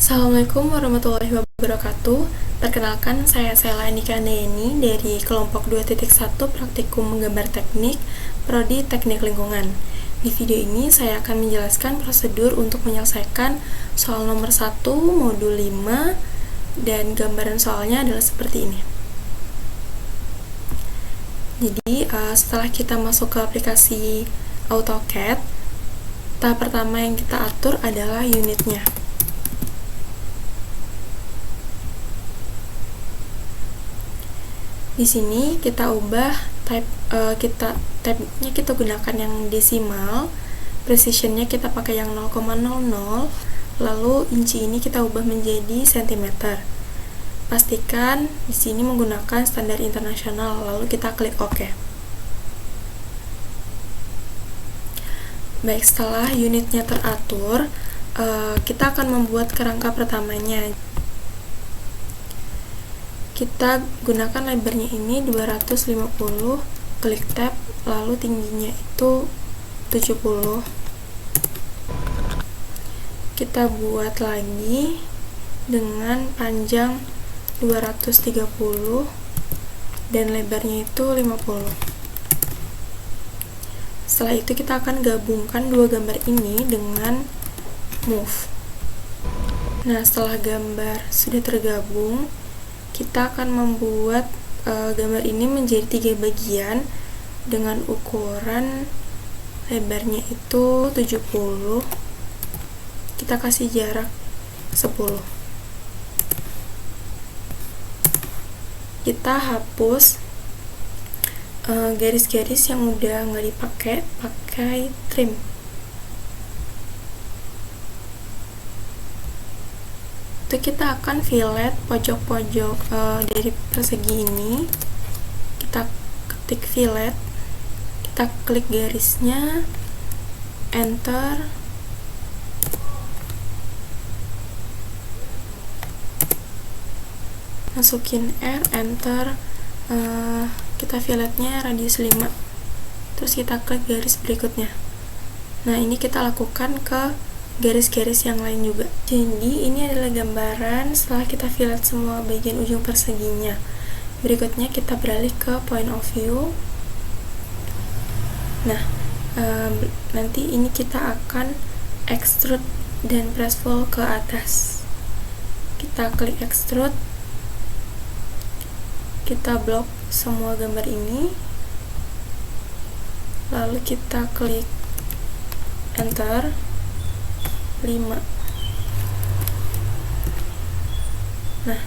Assalamualaikum warahmatullahi wabarakatuh. Perkenalkan, saya Sela Andika Andayani dari kelompok 2.1 Praktikum Menggambar Teknik, Prodi Teknik Lingkungan. Di video ini saya akan menjelaskan prosedur untuk menyelesaikan soal nomor 1 modul 5 dan gambaran soalnya adalah seperti ini. Jadi, setelah kita masuk ke aplikasi AutoCAD, tahap pertama yang kita atur adalah unitnya. Di sini kita ubah type-nya kita gunakan yang desimal, precision-nya kita pakai yang 0,00, lalu inci ini kita ubah menjadi cm. Pastikan di sini menggunakan standar internasional, lalu kita klik OK. Baik, setelah unitnya teratur, kita akan membuat kerangka pertamanya. Kita gunakan lebarnya ini 250, klik tab, lalu tingginya itu 70. Kita buat lagi dengan panjang 230 dan lebarnya itu 50. Setelah itu kita akan gabungkan dua gambar ini dengan move. Nah, setelah gambar sudah tergabung, kita akan membuat gambar ini menjadi 3 bagian dengan ukuran lebarnya itu 70. Kita kasih jarak 10. Kita hapus garis-garis yang udah nggak dipakai, pakai trim. Itu kita akan fillet pojok-pojok dari persegi ini. Kita ketik fillet, kita klik garisnya, enter, masukin R, enter, kita filletnya radius 5, terus kita klik garis berikutnya. Nah, ini kita lakukan ke garis-garis yang lain juga. Jadi ini adalah gambaran setelah kita fillet semua bagian ujung perseginya. Berikutnya kita beralih ke point of view. Nah, nanti ini kita akan extrude dan press pull ke atas. Kita klik extrude, kita blok semua gambar ini, lalu kita klik enter 5. Nah,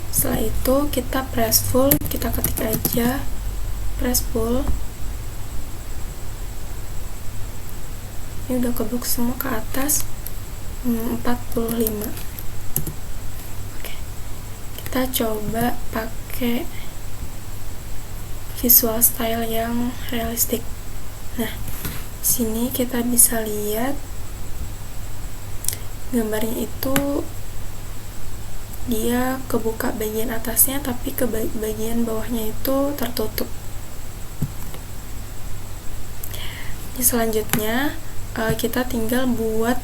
setelah itu kita press full, kita ketik aja press full. Ini udah keblok semua ke atas 45. Oke. Kita coba pakai visual style yang realistik. Nah, sini kita bisa lihat gambarnya itu dia kebuka bagian atasnya, tapi ke bagian bawahnya itu tertutup. Ini selanjutnya kita tinggal buat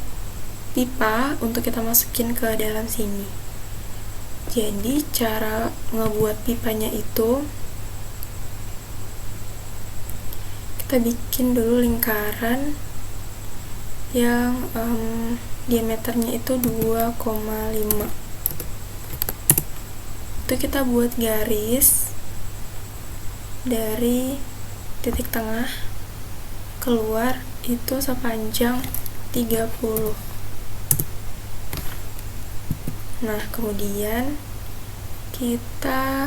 pipa untuk kita masukin ke dalam sini. Jadi cara ngebuat pipanya itu, kita bikin dulu lingkaran yang diameternya itu 2,5. Itu kita buat garis dari titik tengah keluar itu sepanjang 30. Nah, kemudian kita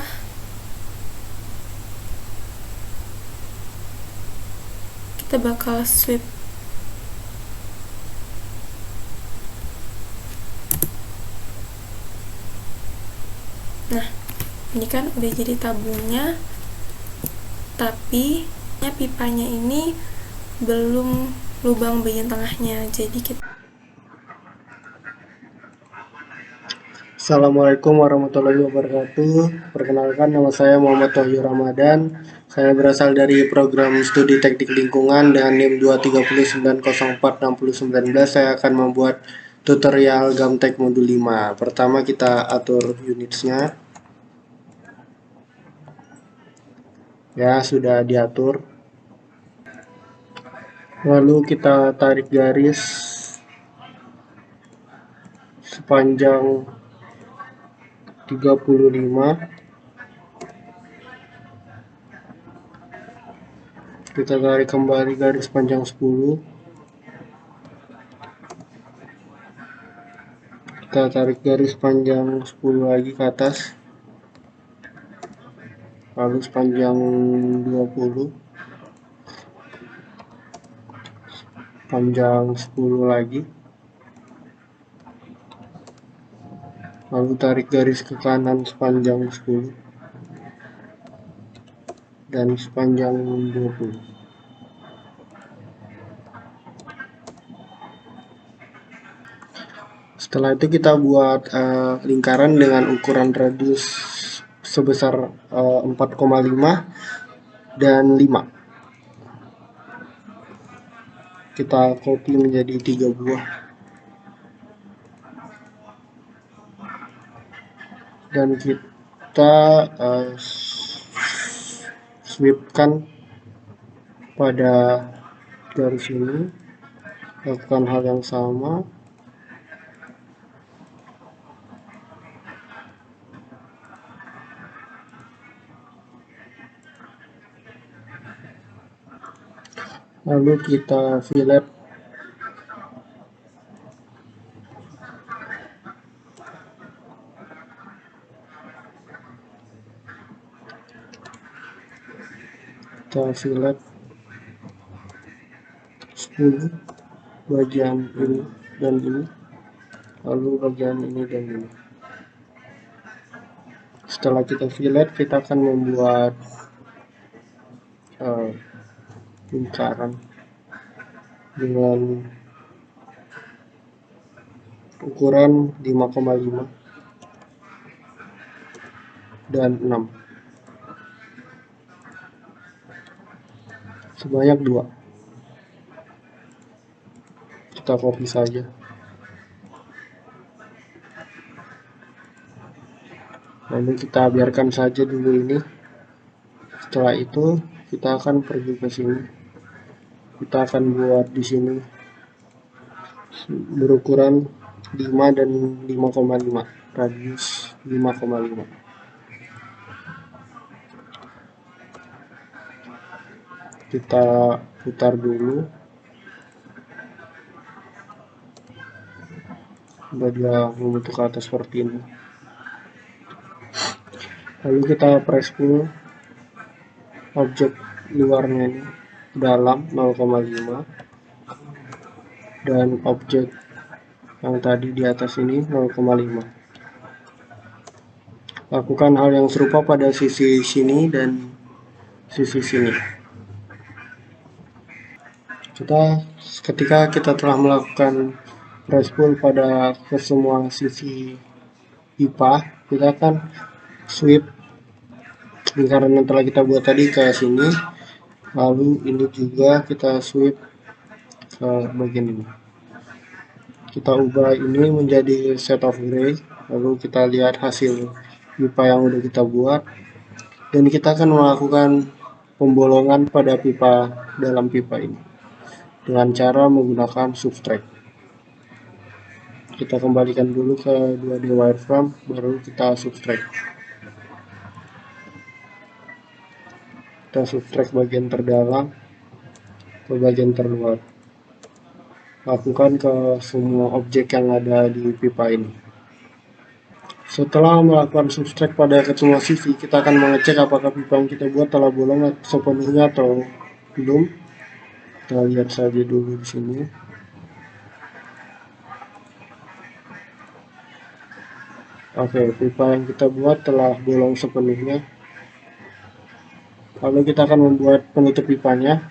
bakal sweep. Nah, ini kan udah jadi tabungnya, tapi pipanya ini belum lubang bagian tengahnya. Jadi kita Assalamualaikum warahmatullahi wabarakatuh. Perkenalkan, nama saya Muhammad Wahyu Ramadan. Saya berasal dari program studi teknik lingkungan dengan NIM 230904619. Saya akan membuat tutorial Gamtek modul 5. Pertama kita atur unitsnya. Ya, sudah diatur. Lalu kita tarik garis sepanjang 35. Kita tarik kembali garis panjang 10. Kita tarik garis panjang 10 lagi ke atas. Lalu sepanjang 20. Panjang 10 lagi. Lalu tarik garis ke kanan sepanjang 10 dan sepanjang 20. Setelah itu kita buat lingkaran dengan ukuran radius sebesar 4,5 dan 5. Kita copy menjadi 3 buah. Dan kita sweepkan pada garis ini. Lakukan hal yang sama. Lalu kita fillet kita fillet 10 bagian ini dan ini, lalu bagian ini dan ini. Setelah kita fillet, kita akan membuat lingkaran dengan ukuran 5,5 dan 6, sebanyak 2. Kita copy saja. Lalu kita biarkan saja dulu ini. Setelah itu kita akan pergi ke sini. Kita akan buat di sini berukuran 5 dan 5,5, radius 5,5. Kita putar dulu. Dia membentuk ke atas seperti ini. Lalu kita press pull objek luarnya ini dalam 0,5 dan objek yang tadi di atas ini 0,5. Lakukan hal yang serupa pada sisi sini dan sisi sini. Ketika kita telah melakukan press pull pada semua sisi pipa, kita akan sweep lingkaran yang telah kita buat tadi ke sini. Lalu ini juga kita sweep ke bagian ini. Kita ubah ini menjadi set of gray. Lalu kita lihat hasil pipa yang udah kita buat. Dan kita akan melakukan pembolongan pada pipa dalam pipa ini dengan cara menggunakan subtract. Kita kembalikan dulu ke 2D wireframe, baru kita subtract. Kita subtract bagian terdalam ke bagian terluar. Lakukan ke semua objek yang ada di pipa ini. Setelah melakukan subtract pada semua sisi, kita akan mengecek apakah pipa yang kita buat telah bolong sepenuhnya atau belum. Kita lihat saja dulu di sini. Oke, pipa yang kita buat telah bolong sepenuhnya. Lalu kita akan membuat penutup pipanya.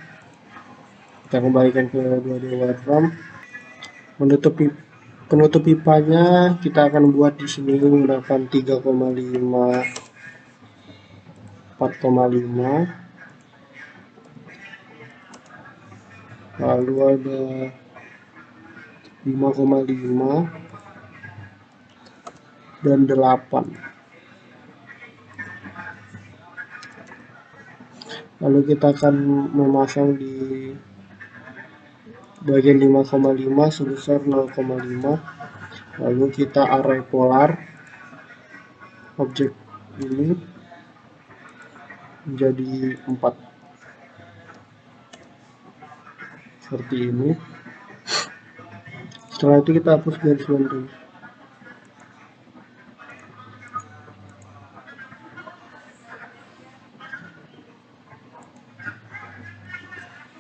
Kita kembalikan ke 2D wireframe. Penutup pipanya kita akan buat di sini menggunakan 3,5, 4,5. Lalu ada 5,5 dan 8. Lalu kita akan memasang di bagian 5,5 sebesar 0,5. Lalu kita array polar objek ini menjadi 4 seperti ini. Setelah itu kita hapus garis bantu.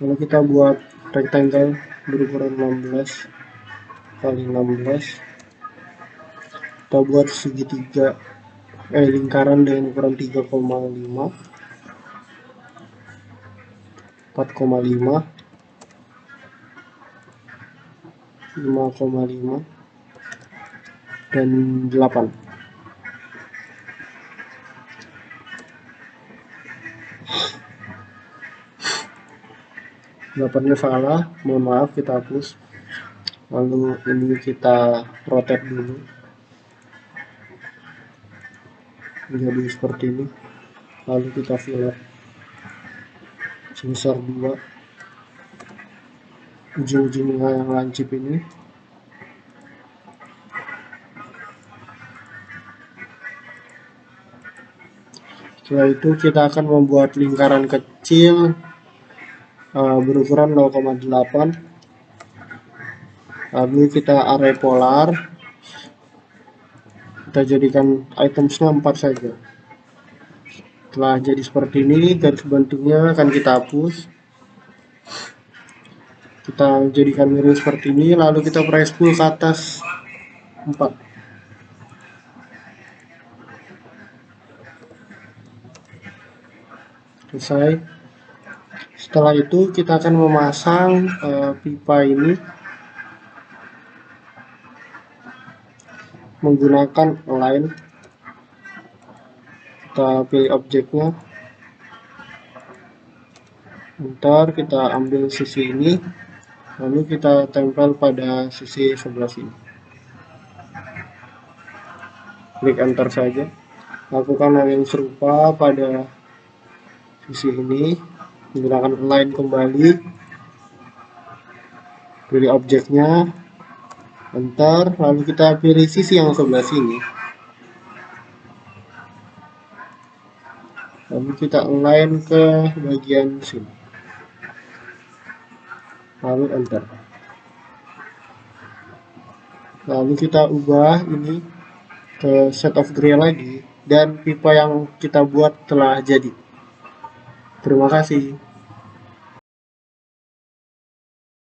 Lalu kita buat rectangle berukuran 16 kali 16. Kita buat segitiga lingkaran dengan ukuran 3,5, 4,5, 5,5 dan 8. Delapannya salah, mohon maaf, kita hapus. Lalu ini kita rotate dulu menjadi seperti ini. Lalu kita fillet sebesar 2 ujung-ujungnya yang lancip ini. Setelah itu kita akan membuat lingkaran kecil berukuran 0,8. Lalu kita array polar, kita jadikan itemsnya 4 saja. Setelah jadi seperti ini, garis bantunya akan kita hapus. Kita jadikan miring seperti ini, lalu kita press pull ke atas 4. Selesai. Setelah itu kita akan memasang pipa ini menggunakan align. Kita pilih objeknya, ntar kita ambil sisi ini, lalu kita tempel pada sisi sebelah sini. Klik enter saja. Lakukan hal yang serupa pada sisi ini, menggunakan align kembali, pilih objeknya, enter, lalu kita pilih sisi yang sebelah sini, lalu kita align ke bagian sini, lalu enter. Lalu kita ubah ini ke set of gray lagi, dan pipa yang kita buat telah jadi. Terima kasih.